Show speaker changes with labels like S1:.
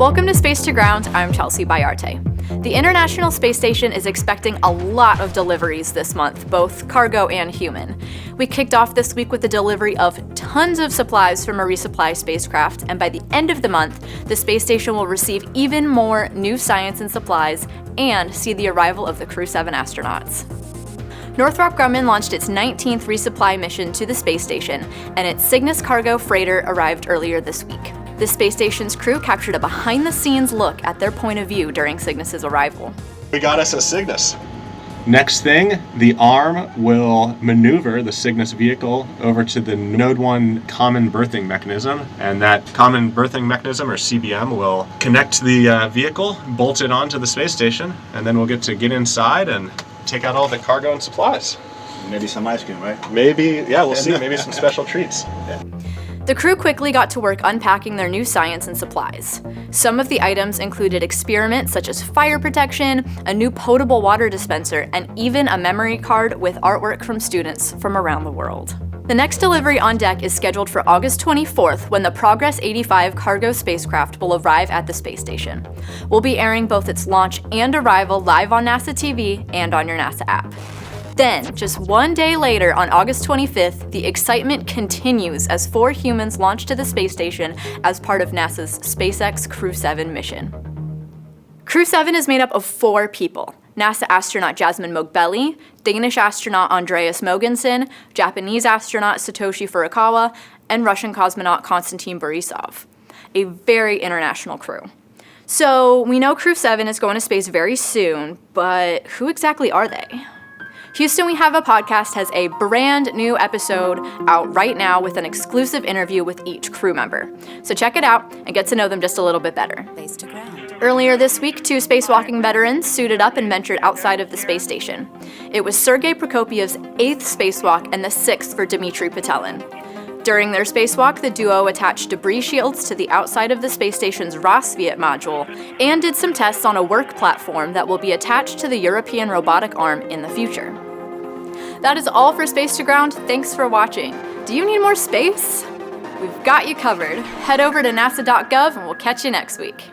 S1: Welcome to Space to Ground, I'm Chelsea Bayarte. The International Space Station is expecting a lot of deliveries this month, both cargo and human. We kicked off this week with the delivery of tons of supplies from a resupply spacecraft, and by the end of the month, the space station will receive even more new science and supplies and see the arrival of the Crew 7 astronauts. Northrop Grumman launched its 19th resupply mission to the space station, and its Cygnus cargo freighter arrived earlier this week. The space station's crew captured a behind-the-scenes look at their point of view during Cygnus's arrival.
S2: We got us a Cygnus.
S3: Next thing, the arm will maneuver the Cygnus vehicle over to the Node 1 common berthing mechanism, and that common berthing mechanism, or CBM, will connect the vehicle, bolt it onto the space station, and then we'll get inside and take out all the cargo and supplies.
S2: Maybe some ice cream, right?
S3: Maybe, yeah, we'll see. Maybe some special treats. Yeah.
S1: The crew quickly got to work unpacking their new science and supplies. Some of the items included experiments such as fire protection, a new potable water dispenser, and even a memory card with artwork from students from around the world. The next delivery on deck is scheduled for August 24th, when the Progress 85 cargo spacecraft will arrive at the space station. We'll be airing both its launch and arrival live on NASA TV and on your NASA app. Then, just one day later, on August 25th, the excitement continues as 4 humans launch to the space station as part of NASA's SpaceX Crew 7 mission. Crew 7 is made up of 4 people: NASA astronaut Jasmine Moghbeli, Danish astronaut Andreas Mogensen, Japanese astronaut Satoshi Furukawa, and Russian cosmonaut Konstantin Borisov. A very international crew. So, we know Crew 7 is going to space very soon, but who exactly are they? Houston We Have a Podcast has a brand new episode out right now with an exclusive interview with each crew member. So check it out and get to know them just a little bit better.
S4: Space to Ground.
S1: Earlier this week, 2 spacewalking veterans suited up and ventured outside of the space station. It was Sergei Prokopiev's 8th spacewalk and the 6th for Dmitry Petelin. During their spacewalk, the duo attached debris shields to the outside of the space station's Rassvet module and did some tests on a work platform that will be attached to the European robotic arm in the future. That is all for Space to Ground. Thanks for watching. Do you need more space? We've got you covered. Head over to nasa.gov and we'll catch you next week.